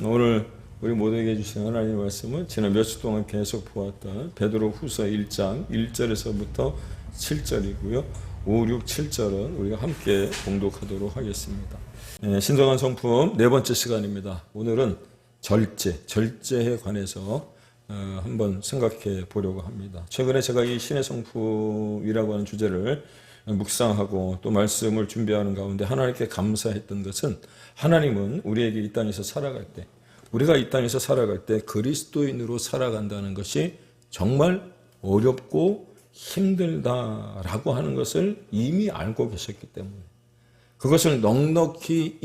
오늘 우리 모두에게 주신 하나님의 말씀은 지난 몇 주 동안 계속 보았던 베드로후서 1장 1절에서부터 7절이고요. 5, 6, 7절은 우리가 함께 봉독하도록 하겠습니다. 신성한 성품 네 번째 시간입니다. 오늘은 절제에 관해서 한번 생각해 보려고 합니다. 최근에 제가 이 신의 성품이라고 하는 주제를 묵상하고 또 말씀을 준비하는 가운데 하나님께 감사했던 것은, 하나님은 우리에게 이 땅에서 살아갈 때, 우리가 이 땅에서 살아갈 때 그리스도인으로 살아간다는 것이 정말 어렵고 힘들다라고 하는 것을 이미 알고 계셨기 때문에 그것을 넉넉히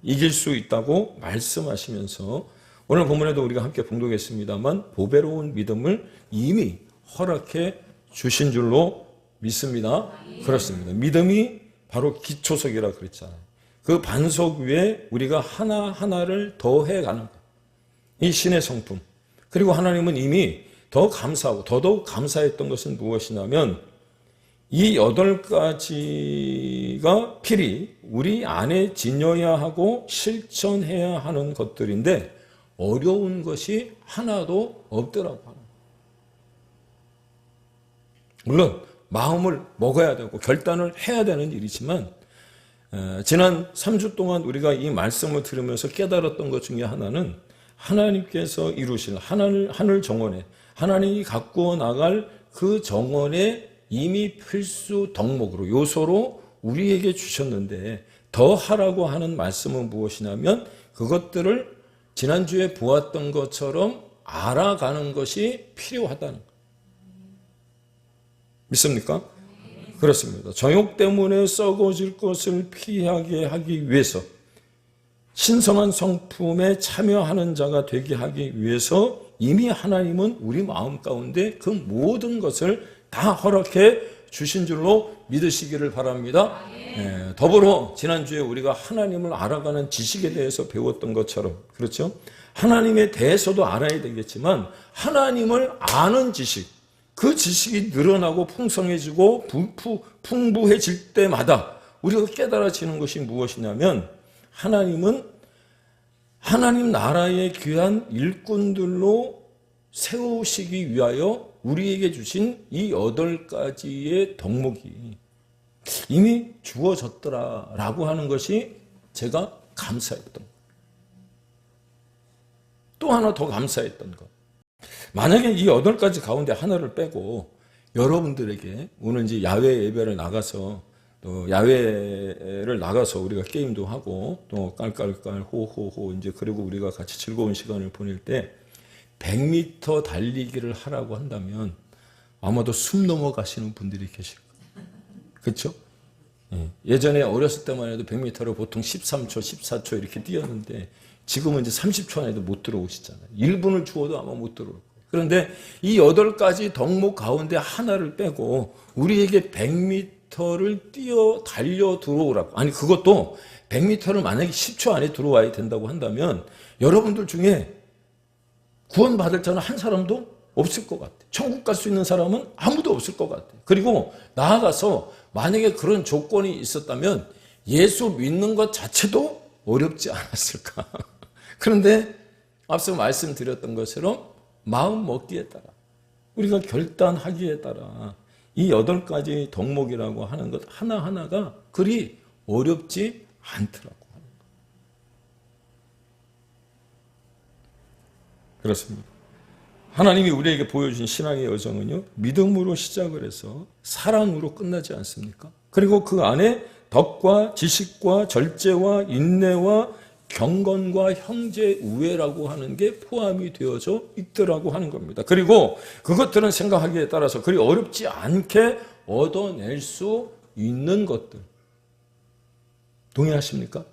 이길 수 있다고 말씀하시면서, 오늘 본문에도 우리가 함께 봉독했습니다만 보배로운 믿음을 이미 허락해 주신 줄로 믿습니다. 그렇습니다. 믿음이 바로 기초석이라 그랬잖아요. 그 반석 위에 우리가 하나하나를 더해가는 것, 이 신의 성품. 그리고 하나님은 이미 더 감사하고 더더욱 감사했던 것은 무엇이냐면, 이 8가지가 필히 우리 안에 지녀야 하고 실천해야 하는 것들인데 어려운 것이 하나도 없더라고 하는 거예요. 물론 마음을 먹어야 되고 결단을 해야 되는 일이지만, 지난 3주 동안 우리가 이 말씀을 들으면서 깨달았던 것 중에 하나는, 하나님께서 이루실 하늘 정원에, 하나님이 가꾸어 나갈 그 정원에 이미 필수 덕목으로, 요소로 우리에게 주셨는데, 더 하라고 하는 말씀은 무엇이냐면 그것들을 지난주에 보았던 것처럼 알아가는 것이 필요하다는 것. 믿습니까? 그렇습니다. 정욕 때문에 썩어질 것을 피하게 하기 위해서, 신성한 성품에 참여하는 자가 되게 하기 위해서 이미 하나님은 우리 마음 가운데 그 모든 것을 다 허락해 주신 줄로 믿으시기를 바랍니다. 더불어 지난주에 우리가 하나님을 알아가는 지식에 대해서 배웠던 것처럼, 그렇죠? 하나님에 대해서도 알아야 되겠지만 하나님을 아는 지식, 그 지식이 늘어나고 풍성해지고 풍부해질 때마다 우리가 깨달아지는 것이 무엇이냐면, 하나님은 하나님 나라의 귀한 일꾼들로 세우시기 위하여 우리에게 주신 이 8가지의 덕목이 이미 주어졌더라라고 하는 것이 제가 감사했던 것. 또 하나 더 감사했던 것. 만약에 이 8가지 가운데 하나를 빼고 여러분들에게 오늘 이제 야외 예배를 나가서, 또 야외를 나가서 우리가 게임도 하고 또 깔깔깔 호호호 이제, 그리고 우리가 같이 즐거운 시간을 보낼 때 100m 달리기를 하라고 한다면 아마도 숨 넘어가시는 분들이 계실 거예요. 그렇죠? 예전에 어렸을 때만 해도 100m를 보통 13초, 14초 이렇게 뛰었는데 지금은 이제 30초 안에도 못 들어오시잖아요. 1분을 주어도 아마 못 들어올 거예요. 그런데 이 8가지 덕목 가운데 하나를 빼고 우리에게 100m를 달려 들어오라고. 아니, 그것도 100m를 만약에 10초 안에 들어와야 된다고 한다면 여러분들 중에 구원받을 자는 한 사람도 없을 것 같아요. 천국 갈 수 있는 사람은 아무도 없을 것 같아요. 그리고 나아가서 만약에 그런 조건이 있었다면 예수 믿는 것 자체도 어렵지 않았을까. 그런데 앞서 말씀드렸던 것처럼 마음 먹기에 따라, 우리가 결단하기에 따라 이 8가지 덕목이라고 하는 것 하나하나가 그리 어렵지 않더라고. 그렇습니다. 하나님이 우리에게 보여준 신앙의 여정은요, 믿음으로 시작을 해서 사랑으로 끝나지 않습니까? 그리고 그 안에 덕과 지식과 절제와 인내와 경건과 형제 우애라고 하는 게 포함이 되어져 있더라고 하는 겁니다. 그리고 그것들은 생각하기에 따라서 그리 어렵지 않게 얻어낼 수 있는 것들. 동의하십니까?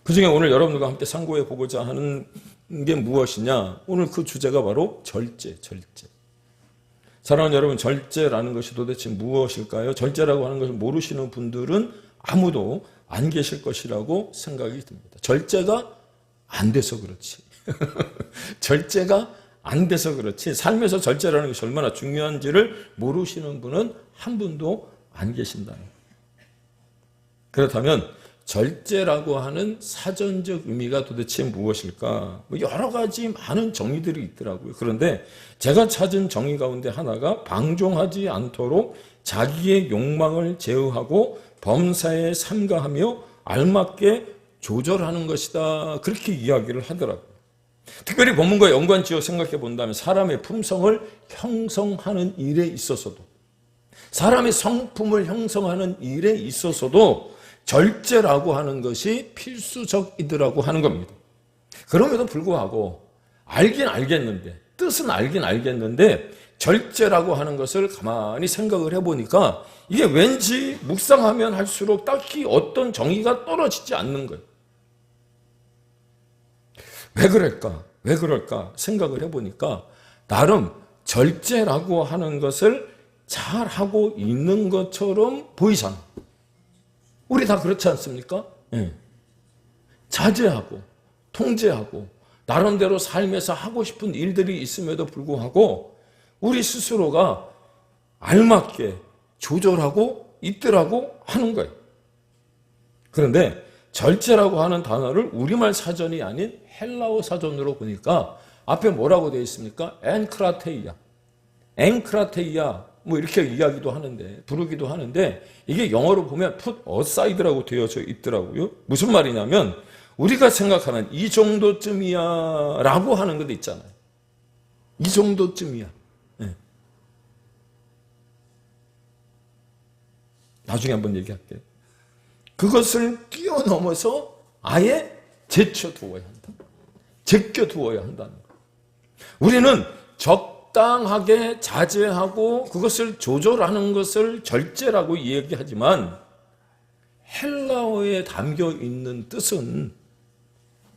그 중에 오늘 여러분들과 함께 상고해 보고자 하는 게 무엇이냐? 오늘 그 주제가 바로 절제. 사랑하는 여러분, 절제라는 것이 도대체 무엇일까요? 절제라고 하는 것을 모르시는 분들은 아무도 안 계실 것이라고 생각이 듭니다. 절제가 안 돼서 그렇지. 절제가 안 돼서 그렇지. 삶에서 절제라는 것이 얼마나 중요한지를 모르시는 분은 한 분도 안 계신다. 그렇다면 절제라고 하는 사전적 의미가 도대체 무엇일까? 뭐 여러 가지 많은 정의들이 있더라고요. 그런데 제가 찾은 정의 가운데 하나가 방종하지 않도록 자기의 욕망을 제어하고 범사에 삼가하며 알맞게 조절하는 것이다. 그렇게 이야기를 하더라고요. 특별히 본문과 연관지어 생각해 본다면 사람의 품성을 형성하는 일에 있어서도, 사람의 성품을 형성하는 일에 있어서도 절제라고 하는 것이 필수적이더라고 하는 겁니다. 그럼에도 불구하고 알긴 알겠는데, 뜻은 알긴 알겠는데 절제라고 하는 것을 가만히 생각을 해보니까 이게 왠지 묵상하면 할수록 딱히 어떤 정의가 떨어지지 않는 거예요. 왜 그럴까? 왜 그럴까? 생각을 해보니까 나름 절제라고 하는 것을 잘하고 있는 것처럼 보이잖아. 우리 다 그렇지 않습니까? 네. 자제하고 통제하고 나름대로 삶에서 하고 싶은 일들이 있음에도 불구하고 우리 스스로가 알맞게 조절하고 있더라고 하는 거예요. 그런데 절제라고 하는 단어를 우리말 사전이 아닌 헬라어 사전으로 보니까 앞에 뭐라고 되어 있습니까? 엔크라테이아. 엔크라테이아 뭐 이렇게 이야기도 하는데, 부르기도 하는데, 이게 영어로 보면 put aside라고 되어져 있더라고요. 무슨 말이냐면 우리가 생각하는 이 정도쯤이야 라고 하는 것도 있잖아요. 이 정도쯤이야. 네. 나중에 한번 얘기할게요. 그것을 뛰어넘어서 아예 제쳐두어야 한다. 제껴두어야 한다는 거예요. 우리는 적당하게 자제하고 그것을 조절하는 것을 절제라고 얘기하지만 헬라어에 담겨 있는 뜻은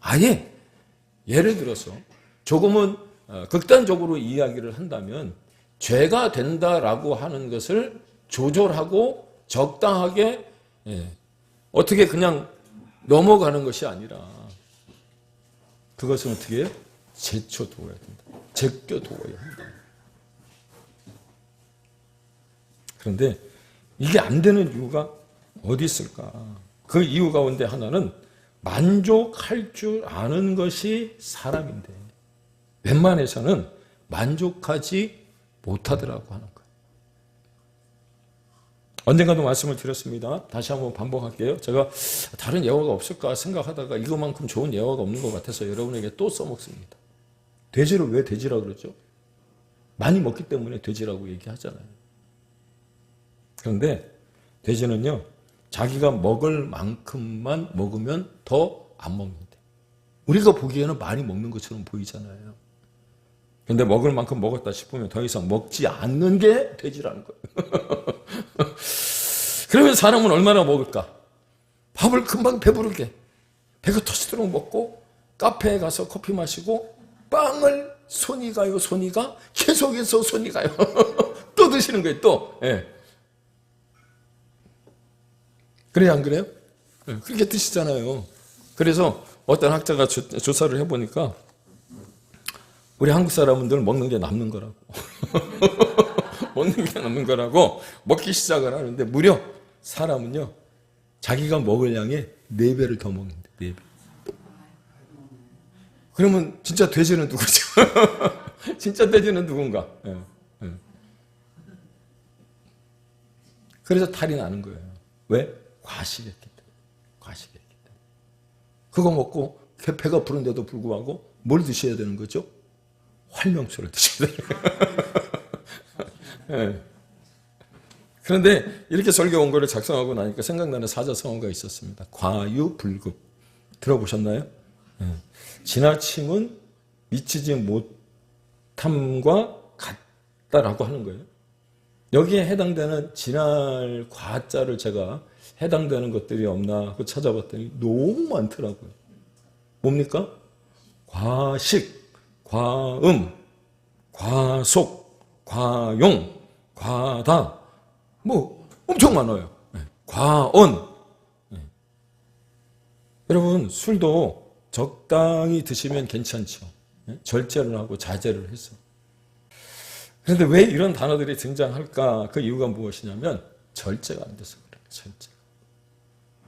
아예 예를 들어서 조금은 극단적으로 이야기를 한다면 죄가 된다라고 하는 것을 조절하고 적당하게 어떻게 그냥 넘어가는 것이 아니라 그것은 어떻게 해요? 제쳐두어야 된다. 제껴두어야 한다. 그런데 이게 안 되는 이유가 어디 있을까? 그 이유 가운데 하나는 만족할 줄 아는 것이 사람인데 웬만해서는 만족하지 못하더라고 하는 거예요. 언젠가도 말씀을 드렸습니다. 다시 한번 반복할게요. 제가 다른 예화가 없을까 생각하다가 이것만큼 좋은 예화가 없는 것 같아서 여러분에게 또 써먹습니다. 돼지를 왜 돼지라고 그러죠? 많이 먹기 때문에 돼지라고 얘기하잖아요. 그런데 돼지는요, 자기가 먹을 만큼만 먹으면 더 안 먹는데. 우리가 보기에는 많이 먹는 것처럼 보이잖아요. 그런데 먹을 만큼 먹었다 싶으면 더 이상 먹지 않는 게 돼지라는 거예요. 그러면 사람은 얼마나 먹을까? 밥을 금방 배부르게 배가 터지도록 먹고 카페에 가서 커피 마시고 빵을 손이 가요, 손이 가? 계속해서 손이 가요. 또 드시는 거예요, 또. 예. 그래요, 안 그래요? 예, 그렇게 드시잖아요. 그래서 어떤 학자가 조사를 해보니까 우리 한국 사람들 먹는 게 남는 거라고. 먹는 게 남는 거라고 먹기 시작을 하는데 무려 사람은요, 자기가 먹을 양의 4배를 더 먹는데, 4배. 그러면 진짜 돼지는 누구죠? 진짜 돼지는 누군가? 예, 예. 그래서 탈이 나는 거예요. 왜? 과식했기 때문에. 과식했기 때문에. 그거 먹고 배가 부른데도 불구하고 뭘 드셔야 되는 거죠? 활명수를 드셔야 되는 거예요. 예. 그런데 이렇게 설교 원고를 작성하고 나니까 생각나는 사자성어가 있었습니다. 과유불급. 들어보셨나요? 예. 지나침은 미치지 못함과 같다라고 하는 거예요. 여기에 해당되는 지날 과자를 제가 해당되는 것들이 없나 찾아봤더니 너무 많더라고요. 뭡니까? 과식, 과음, 과속, 과용, 과다, 뭐 엄청 많아요. 과언. 여러분, 술도 적당히 드시면 괜찮죠. 절제를 하고 자제를 해서. 그런데 왜 이런 단어들이 등장할까? 그 이유가 무엇이냐면 절제가 안 돼서 그래요. 절제.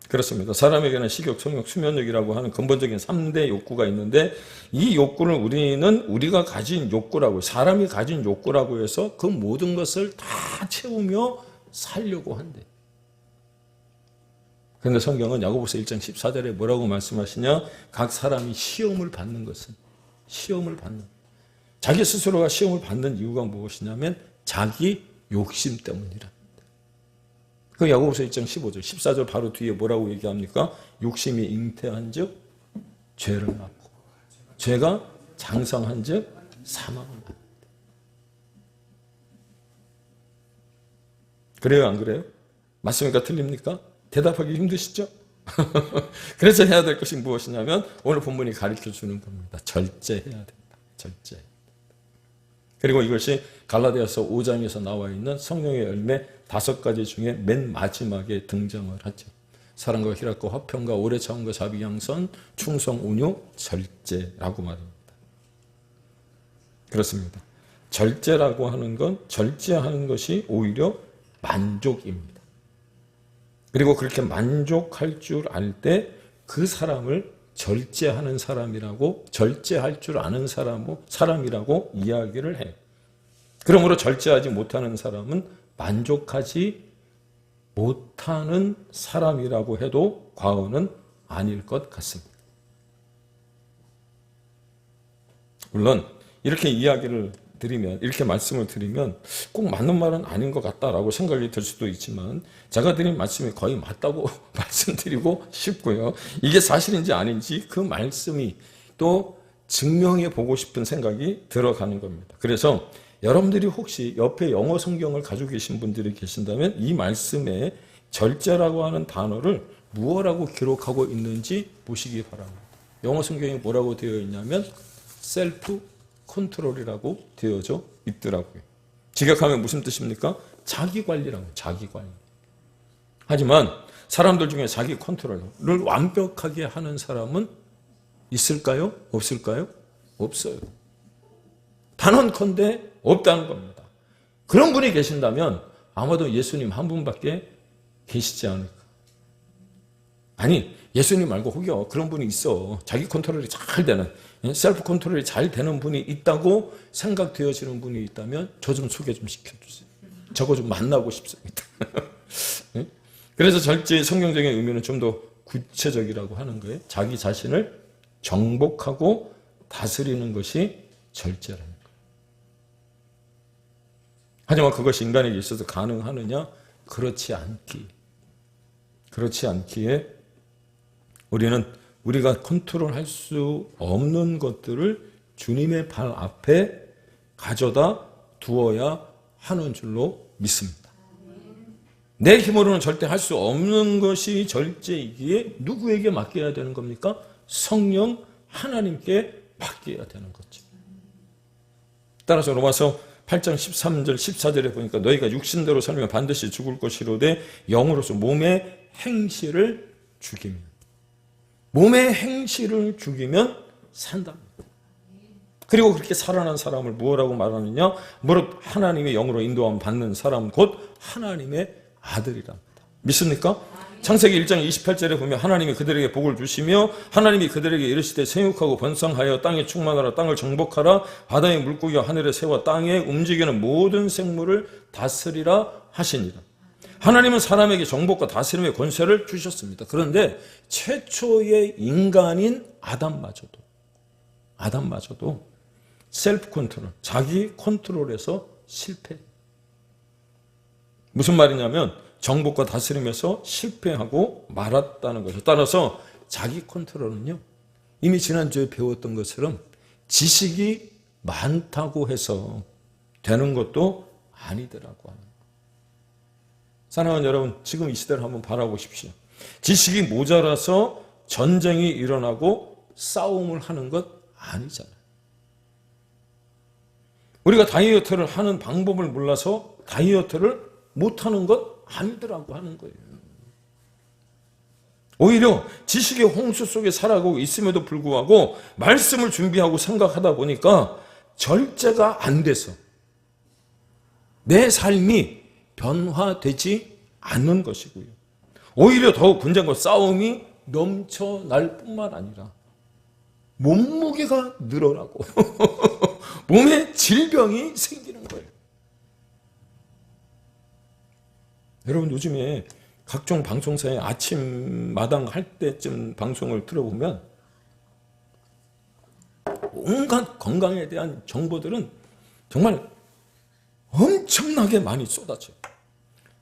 그렇습니다. 사람에게는 식욕, 성욕, 수면욕이라고 하는 근본적인 3대 욕구가 있는데 이 욕구를 우리가 가진 욕구라고, 사람이 가진 욕구라고 해서 그 모든 것을 다 채우며 살려고 한대. 그런데 성경은 야고보서 1장 14절에 뭐라고 말씀하시냐? 각 사람이 시험을 받는 것은, 자기 스스로가 시험을 받는 이유가 무엇이냐면 자기 욕심 때문이라. 그 야고보서 1장 15절, 14절 바로 뒤에 뭐라고 얘기합니까? 욕심이 잉태한 즉 죄를 낳고, 죄가 장성한 즉 사망을 낳는다. 그래요, 안 그래요? 맞습니까? 틀립니까? 대답하기 힘드시죠? 그래서 해야 될 것이 무엇이냐면 오늘 본문이 가르쳐 주는 겁니다. 절제해야 된다. 절제. 그리고 이것이 갈라디아서 5장에서 나와 있는 성령의 열매 5가지 중에 맨 마지막에 등장을 하죠. 사랑과 희락과 화평과 오래 참음과 자비 양선, 충성, 온유, 절제라고 말합니다. 그렇습니다. 절제라고 하는 건, 절제하는 것이 오히려 만족입니다. 그리고 그렇게 만족할 줄 알 때 그 사람을 절제하는 사람이라고, 절제할 줄 아는 사람이라고 이야기를 해요. 그러므로 절제하지 못하는 사람은 만족하지 못하는 사람이라고 해도 과언은 아닐 것 같습니다. 물론 이렇게 이야기를 드리면, 이렇게 말씀을 드리면 꼭 맞는 말은 아닌 것 같다라고 생각이 들 수도 있지만 제가 드린 말씀이 거의 맞다고 말씀드리고 싶고요. 이게 사실인지 아닌지 그 말씀이 또 증명해 보고 싶은 생각이 들어가는 겁니다. 그래서 여러분들이 혹시 옆에 영어 성경을 가지고 계신 분들이 계신다면 이 말씀에 절제라고 하는 단어를 무엇라고 기록하고 있는지 보시기 바랍니다. 영어 성경에 뭐라고 되어 있냐면 셀프 컨트롤이라고 되어져 있더라고요. 직역하면 무슨 뜻입니까? 자기 관리라고, 자기 관리. 하지만 사람들 중에 자기 컨트롤을 완벽하게 하는 사람은 있을까요? 없을까요? 없어요. 단언컨대 없다는 겁니다. 그런 분이 계신다면 아마도 예수님 한 분밖에 계시지 않을까. 아니, 예수님 말고 혹여 그런 분이 있어. 자기 컨트롤이 잘 되는, 셀프 컨트롤이 잘 되는 분이 있다고 생각되어지는 분이 있다면 저 좀 소개 좀 시켜주세요. 저거 좀 만나고 싶습니다. 그래서 절제의 성경적인 의미는 좀 더 구체적이라고 하는 거예요. 자기 자신을 정복하고 다스리는 것이 절제라는 거예요. 하지만 그것이 인간에게 있어서 가능하느냐? 그렇지 않기에 우리가 컨트롤할 수 없는 것들을 주님의 발 앞에 가져다 두어야 하는 줄로 믿습니다. 내 힘으로는 절대 할 수 없는 것이 절제이기에 누구에게 맡겨야 되는 겁니까? 성령 하나님께 맡겨야 되는 거죠. 따라서 로마서 8장 13절 14절에 보니까 너희가 육신대로 살면 반드시 죽을 것이로되 영으로서 몸의 행실을 죽이면, 몸의 행실을 죽이면 산답니다. 그리고 그렇게 살아난 사람을 무엇라고 말하느냐? 무릇 하나님의 영으로 인도함 받는 사람 곧 하나님의 아들이랍니다. 믿습니까? 창세기 1장 28절에 보면 하나님이 그들에게 복을 주시며 하나님이 그들에게 이르시되 생육하고 번성하여 땅에 충만하라, 땅을 정복하라, 바다의 물고기와 하늘의 새와 땅에 움직이는 모든 생물을 다스리라 하시니라. 하나님은 사람에게 정복과 다스림의 권세를 주셨습니다. 그런데 최초의 인간인 아담마저도 셀프 컨트롤, 자기 컨트롤에서 실패. 무슨 말이냐면 정복과 다스림에서 실패하고 말았다는 거죠. 따라서 자기 컨트롤은요, 이미 지난주에 배웠던 것처럼 지식이 많다고 해서 되는 것도 아니더라고 하는 거예요. 사랑하는 여러분, 지금 이 시대를 한번 바라보십시오. 지식이 모자라서 전쟁이 일어나고 싸움을 하는 것 아니잖아요. 우리가 다이어트를 하는 방법을 몰라서 다이어트를 못하는 것 아니더라고 하는 거예요. 오히려 지식의 홍수 속에 살아가고 있음에도 불구하고 말씀을 준비하고 생각하다 보니까 절제가 안 돼서 내 삶이 변화되지 않는 것이고요. 오히려 더욱 분쟁과 싸움이 넘쳐날 뿐만 아니라 몸무게가 늘어나고 몸에 질병이 생기는 거예요. 여러분 요즘에 각종 방송사에 아침마당 할 때쯤 방송을 들어보면 온갖 건강에 대한 정보들은 정말 엄청나게 많이 쏟아져요.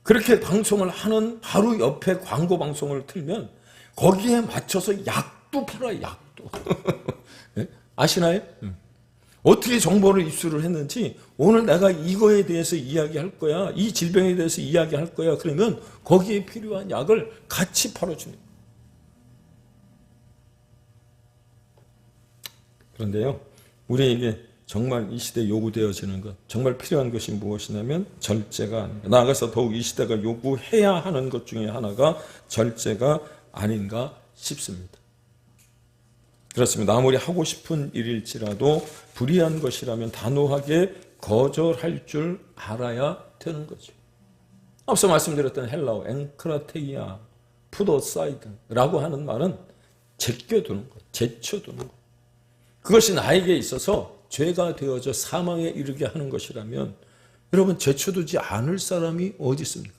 그렇게 방송을 하는 바로 옆에 광고 방송을 틀면 거기에 맞춰서 약도 팔아요. 약도. 네? 아시나요? 어떻게 정보를 입수를 했는지 오늘 내가 이거에 대해서 이야기할 거야. 이 질병에 대해서 이야기할 거야. 그러면 거기에 필요한 약을 같이 팔아주는 거예요. 그런데요. 우리에게 정말 이 시대에 요구되어지는 것, 정말 필요한 것이 무엇이냐면 절제가 아닌가. 나아가서 더욱 이 시대가 요구해야 하는 것 중에 하나가 절제가 아닌가 싶습니다. 그렇습니다. 아무리 하고 싶은 일일지라도 불의한 것이라면 단호하게 거절할 줄 알아야 되는 거죠. 앞서 말씀드렸던 헬라어 엔크라테이아, 푸도사이드라고 하는 말은 제껴두는 것, 제쳐두는 것. 그것이 나에게 있어서 죄가 되어져 사망에 이르게 하는 것이라면 여러분 제쳐두지 않을 사람이 어디 있습니까?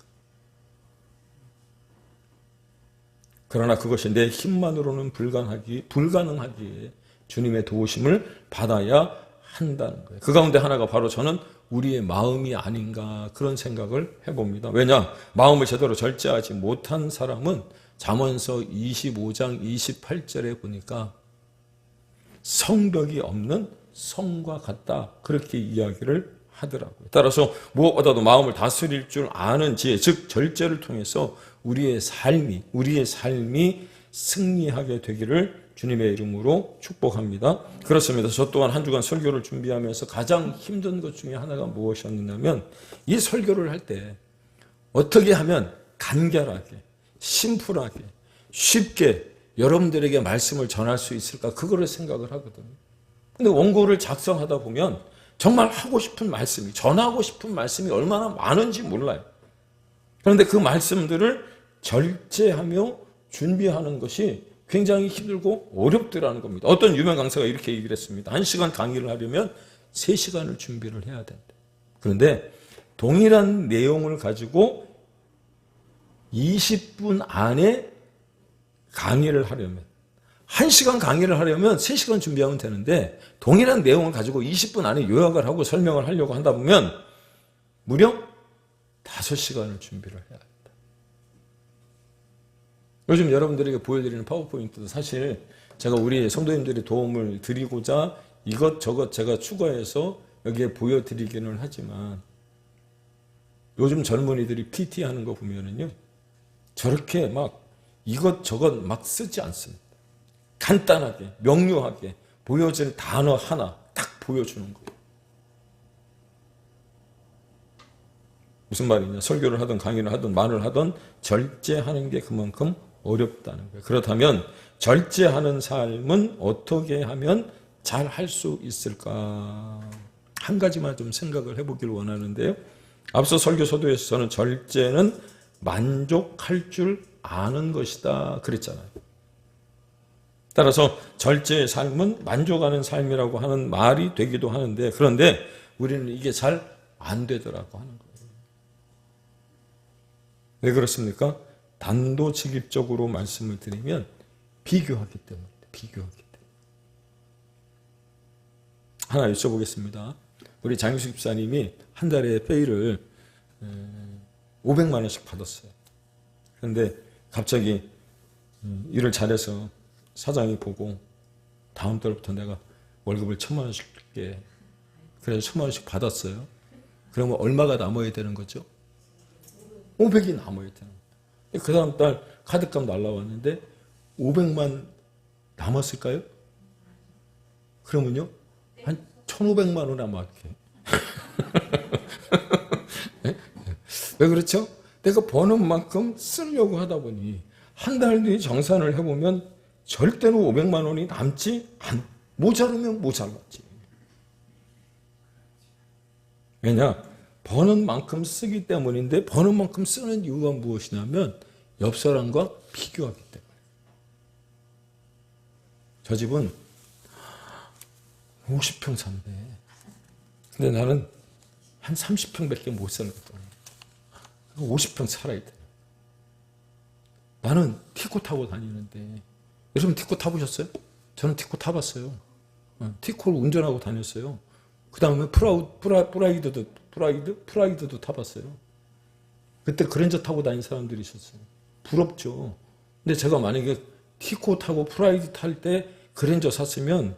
그러나 그것이 내 힘만으로는 불가능하기에 주님의 도우심을 받아야 한다는 거예요. 그 가운데 하나가 바로 저는 우리의 마음이 아닌가 그런 생각을 해봅니다. 왜냐? 마음을 제대로 절제하지 못한 사람은 잠언서 25장 28절에 보니까 성벽이 없는 성과 같다 그렇게 이야기를 하더라고요. 따라서 무엇보다도 마음을 다스릴 줄 아는 지혜, 즉 절제를 통해서 우리의 삶이 승리하게 되기를 주님의 이름으로 축복합니다. 그렇습니다. 저 또한 한 주간 설교를 준비하면서 가장 힘든 것 중에 하나가 무엇이었냐면 이 설교를 할 때 어떻게 하면 간결하게, 심플하게, 쉽게 여러분들에게 말씀을 전할 수 있을까 그거를 생각을 하거든요. 근데 원고를 작성하다 보면 정말 하고 싶은 말씀이, 전하고 싶은 말씀이 얼마나 많은지 몰라요. 그런데 그 말씀들을 절제하며 준비하는 것이 굉장히 힘들고 어렵더라는 겁니다. 어떤 유명 강사가 이렇게 얘기를 했습니다. 1시간 강의를 하려면 3시간을 준비를 해야 된다. 그런데 동일한 내용을 가지고 20분 안에 강의를 하려면 1시간 강의를 하려면 3시간 준비하면 되는데 동일한 내용을 가지고 20분 안에 요약을 하고 설명을 하려고 한다 보면 무려 5시간을 준비를 해야 합니다. 요즘 여러분들에게 보여드리는 파워포인트도 사실 제가 우리 성도님들의 도움을 드리고자 이것저것 제가 추가해서 여기에 보여드리기는 하지만 요즘 젊은이들이 PT 하는 거 보면은요 저렇게 막 이것저것 막 쓰지 않습니다. 간단하게 명료하게 보여질 단어 하나 딱 보여주는 거예요. 무슨 말이냐? 설교를 하든 강의를 하든 말을 하든 절제하는 게 그만큼 어렵다는 거예요. 그렇다면 절제하는 삶은 어떻게 하면 잘 할 수 있을까? 한 가지만 좀 생각을 해보길 원하는데요. 앞서 설교 서두에서 저는 절제는 만족할 줄 아는 것이다 그랬잖아요. 따라서 절제의 삶은 만족하는 삶이라고 하는 말이 되기도 하는데 그런데 우리는 이게 잘 안 되더라고 하는 거예요. 왜 그렇습니까? 단도직입적으로 말씀을 드리면 비교하기 때문입니다. 비교하기 때문에. 하나 여쭤보겠습니다. 우리 장유식 집사님이 한 달에 페이를 500만 원씩 받았어요. 그런데 갑자기 일을 잘해서 사장이 보고 다음 달부터 내가 월급을 1,000만 원씩 줄게. 그래서 1,000만 원씩 받았어요. 그러면 얼마가 남아야 되는 거죠? 500이 남아야 되는 거예요. 그 다음 달 카드값 날라왔는데 500만 남았을까요? 그러면요 한 1,500만 원 남았게. 왜 그렇죠? 내가 버는 만큼 쓰려고 하다 보니 한 달 뒤에 정산을 해보면 절대로 500만 원이 남지 모자르면 모자랐지. 왜냐? 버는 만큼 쓰기 때문인데 버는 만큼 쓰는 이유가 무엇이냐면 옆 사람과 비교하기 때문에. 저 집은 50평 산대. 근데 나는 한 30평밖에 못 살거든. 50평 살아야 돼. 나는 티코 타고 다니는데, 여러분 티코 타보셨어요? 저는 티코 타봤어요. 티코를 운전하고 다녔어요. 그 다음에 프라이드도 타봤어요. 그때 그랜저 타고 다닌 사람들이 있었어요. 부럽죠. 근데 제가 만약에 티코 타고 프라이드 탈 때 그랜저 샀으면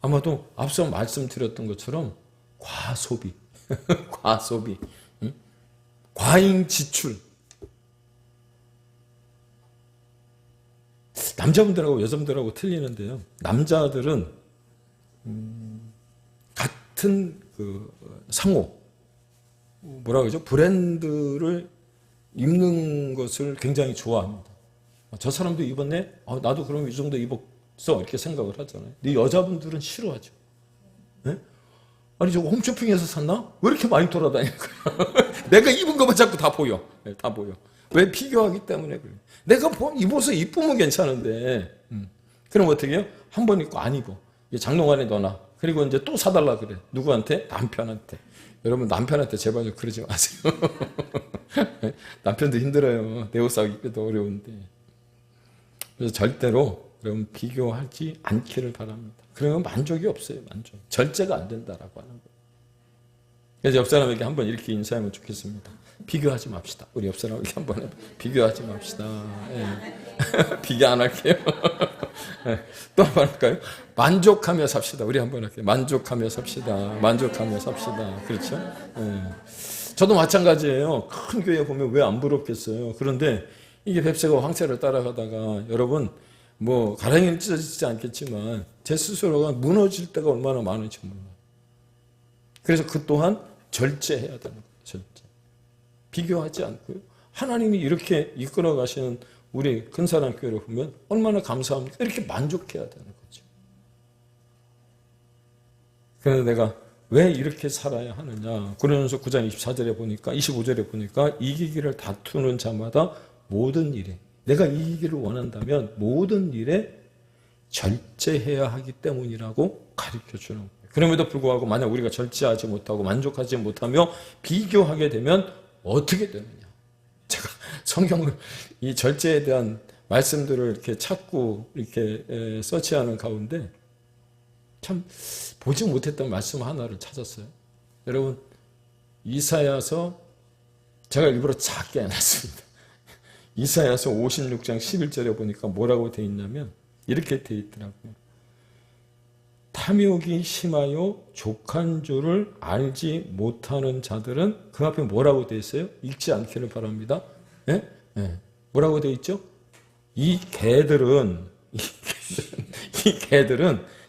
아마도 앞서 말씀드렸던 것처럼 과소비, 과소비, 과잉 지출. 남자분들하고 여자분들하고 틀리는데요. 남자들은 같은 그 상호, 뭐라 그러죠? 브랜드를 입는 것을 굉장히 좋아합니다. 저 사람도 입었네? 나도 그럼 이 정도 입었어. 이렇게 생각을 하잖아요. 근데 여자분들은 싫어하죠. 네? 아니, 저거 홈쇼핑에서 샀나? 왜 이렇게 많이 돌아다닐까? 내가 입은 것만 자꾸 다 보여. 네, 다 보여. 왜? 비교하기 때문에 그래. 내가 입어서 이쁘면 괜찮은데. 그럼 어떻게 해요? 한 번 입고 안 입어. 장롱 안에 넣어놔. 그리고 이제 또 사달라 그래. 누구한테? 남편한테. 여러분, 남편한테 제발 좀 그러지 마세요. 남편도 힘들어요. 내 옷 사기도 어려운데. 그래서 절대로 여러분 비교하지 않기를 바랍니다. 그러면 만족이 없어요. 만족. 절제가 안 된다라고 하는 거예요. 그래서 옆 사람에게 한번 이렇게 인사하면 좋겠습니다. 비교하지 맙시다. 우리 옆 사람에게 한번 비교하지 맙시다. 예. 비교 안 할게요. 예. 또 한번 할까요? 만족하며 삽시다. 우리 한번 할게요. 만족하며 삽시다. 만족하며 삽시다. 그렇죠? 예. 저도 마찬가지예요. 큰 교회 보면 왜 안 부럽겠어요. 그런데 이게 뱁새가 황새를 따라가다가 여러분 뭐 가랑이는 찢어지지 않겠지만 제 스스로가 무너질 때가 얼마나 많은지 몰라요. 그래서 그 또한 절제해야 되는 거예요. 절제. 비교하지 않고요. 하나님이 이렇게 이끌어 가시는 우리 근사랑 교회를 보면 얼마나 감사합니까? 이렇게 만족해야 되는 거죠. 그래서 내가 왜 이렇게 살아야 하느냐. 고린도전서 9장 24절에 보니까 25절에 보니까 이기기를 다투는 자마다 모든 일에 내가 이기기를 원한다면 모든 일에 절제해야 하기 때문이라고 가르쳐 주는 거예요. 그럼에도 불구하고 만약 우리가 절제하지 못하고 만족하지 못하며 비교하게 되면 어떻게 되느냐. 제가 성경을 이 절제에 대한 말씀들을 이렇게 찾고 이렇게 서치하는 가운데 참 보지 못했던 말씀 하나를 찾았어요. 여러분, 이사야서 제가 일부러 작게 해놨습니다. 이사야서 56장 11절에 보니까 뭐라고 되어 있냐면 이렇게 되어 있더라고요. 탐욕이 심하여 족한 줄을 알지 못하는 자들은 그 앞에 뭐라고 되어 있어요? 읽지 않기를 바랍니다. 예? 예. 뭐라고 되어 있죠? 이 개들은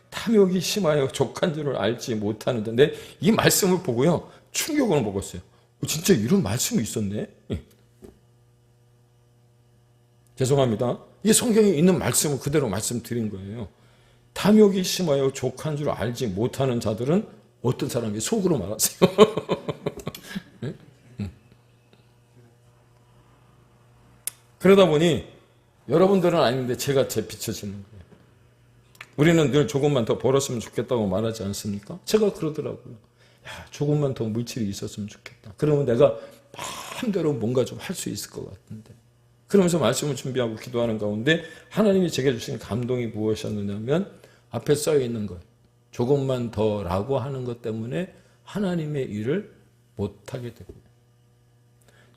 탐욕이 심하여 족한 줄을 알지 못하는데 이 말씀을 보고요 충격을 먹었어요. 진짜 이런 말씀이 있었네. 예. 죄송합니다. 이 성경에 있는 말씀을 그대로 말씀드린 거예요. 탐욕이 심하여 족한 줄 알지 못하는 자들은 어떤 사람이 속으로 말하세요. 네? 그러다 보니 여러분들은 아닌데 제가 비춰지는 거예요. 우리는 늘 조금만 더 벌었으면 좋겠다고 말하지 않습니까? 제가 그러더라고요. 야, 조금만 더 물질이 있었으면 좋겠다. 그러면 내가 마음대로 뭔가 좀 할 수 있을 것 같은데. 그러면서 말씀을 준비하고 기도하는 가운데 하나님이 제게 주신 감동이 무엇이었느냐면 앞에 써 있는 것, 조금만 더라고 하는 것 때문에 하나님의 일을 못하게 됩니다.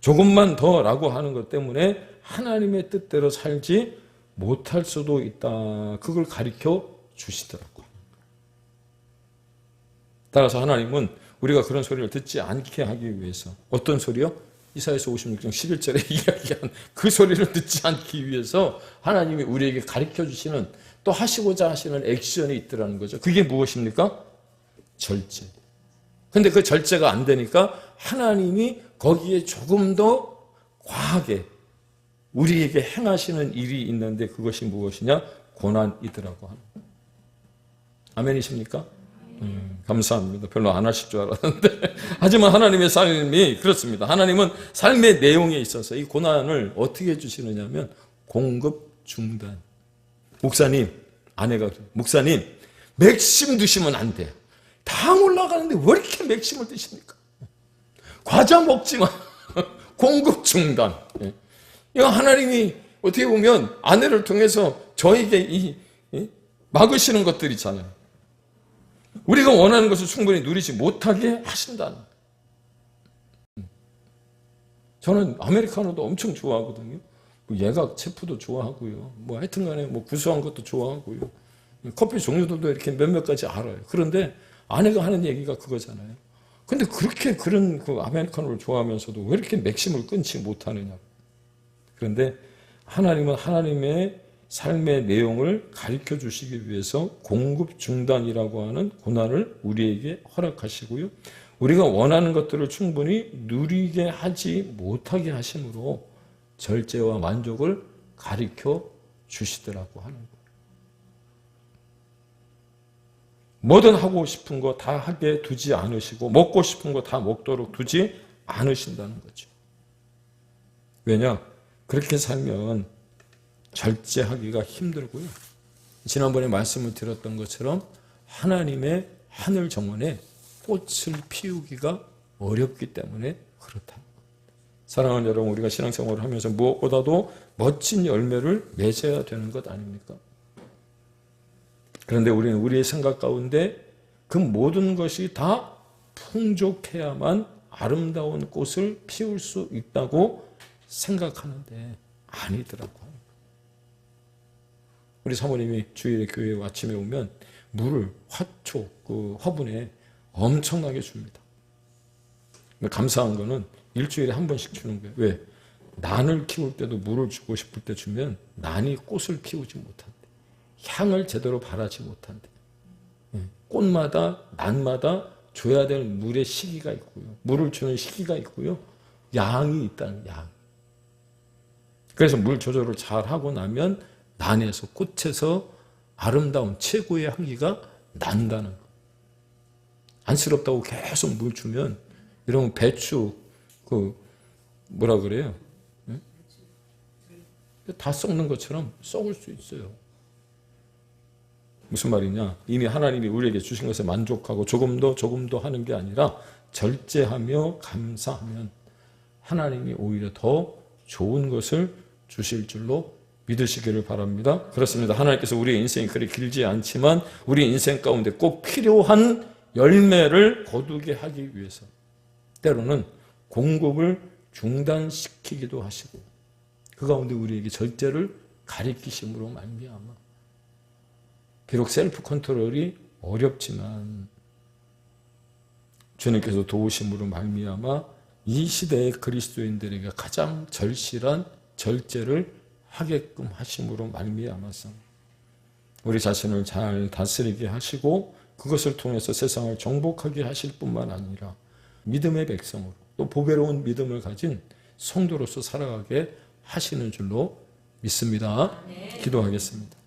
조금만 더라고 하는 것 때문에 하나님의 뜻대로 살지 못할 수도 있다. 그걸 가르쳐 주시더라고요. 따라서 하나님은 우리가 그런 소리를 듣지 않게 하기 위해서 어떤 소리요? 이사야서 56장 11절에 이야기한 그 소리를 듣지 않기 위해서 하나님이 우리에게 가르쳐 주시는 또 하시고자 하시는 액션이 있더라는 거죠. 그게 무엇입니까? 절제. 근데 그 절제가 안 되니까 하나님이 거기에 조금 더 과하게 우리에게 행하시는 일이 있는데 그것이 무엇이냐? 고난이더라고 하는 거예요. 아멘이십니까? 감사합니다. 별로 안 하실 줄 알았는데 하지만 하나님의 삶이 그렇습니다. 하나님은 삶의 내용에 있어서 이 고난을 어떻게 해주시느냐면 공급 중단. 목사님, 아내가 목사님 맥심 드시면 안 돼요. 당 올라가는데 왜 이렇게 맥심을 드십니까? 과자 먹지 마. 공급 중단. 이거 하나님이 어떻게 보면 아내를 통해서 저에게 막으시는 것들 있잖아요. 우리가 원하는 것을 충분히 누리지 못하게 하신다는 거예요. 저는 아메리카노도 엄청 좋아하거든요. 예각 체프도 좋아하고요. 뭐 하여튼 간에 뭐 구수한 것도 좋아하고요. 커피 종류들도 이렇게 몇몇 가지 알아요. 그런데 아내가 하는 얘기가 그거잖아요. 근데 그렇게 그런 그 아메리카노를 좋아하면서도 왜 이렇게 맥심을 끊지 못하느냐. 그런데 하나님은 하나님의 삶의 내용을 가르쳐 주시기 위해서 공급 중단이라고 하는 고난을 우리에게 허락하시고요. 우리가 원하는 것들을 충분히 누리게 하지 못하게 하심으로 절제와 만족을 가르쳐 주시더라고 하는 거예요. 뭐든 하고 싶은 거 다 하게 두지 않으시고 먹고 싶은 거 다 먹도록 두지 않으신다는 거죠. 왜냐? 그렇게 살면 절제하기가 힘들고요. 지난번에 말씀을 드렸던 것처럼 하나님의 하늘 정원에 꽃을 피우기가 어렵기 때문에 그렇다. 사랑하는 여러분, 우리가 신앙생활을 하면서 무엇보다도 멋진 열매를 맺어야 되는 것 아닙니까? 그런데 우리는 우리의 생각 가운데 그 모든 것이 다 풍족해야만 아름다운 꽃을 피울 수 있다고 생각하는데 아니더라고요. 우리 사모님이 주일에 교회에 아침에 오면 물을 화초, 그 화분에 엄청나게 줍니다. 감사한 거는 일주일에 한 번씩 주는 거예요. 왜? 난을 키울 때도 물을 주고 싶을 때 주면 난이 꽃을 피우지 못한대. 향을 제대로 발하지 못한대. 꽃마다 난마다 줘야 될 물의 시기가 있고요. 물을 주는 시기가 있고요. 양이 있다는 양. 그래서 물 조절을 잘 하고 나면 난에서 꽃에서 아름다운 최고의 향기가 난다는 거. 안쓰럽다고 계속 물 주면 이러면 배추 뭐라 그래요? 다 썩는 것처럼 썩을 수 있어요. 무슨 말이냐? 이미 하나님이 우리에게 주신 것에 만족하고 조금 더 하는 게 아니라 절제하며 감사하면 하나님이 오히려 더 좋은 것을 주실 줄로 믿으시기를 바랍니다. 그렇습니다. 하나님께서 우리의 인생이 그리 길지 않지만 우리 인생 가운데 꼭 필요한 열매를 거두게 하기 위해서 때로는 공급을 중단시키기도 하시고 그 가운데 우리에게 절제를 가리키심으로 말미암아 비록 셀프 컨트롤이 어렵지만 주님께서 도우심으로 말미암아 이 시대의 그리스도인들에게 가장 절실한 절제를 하게끔 하심으로 말미암아서 우리 자신을 잘 다스리게 하시고 그것을 통해서 세상을 정복하게 하실 뿐만 아니라 믿음의 백성으로 또 보배로운 믿음을 가진 성도로서 살아가게 하시는 줄로 믿습니다. 기도하겠습니다.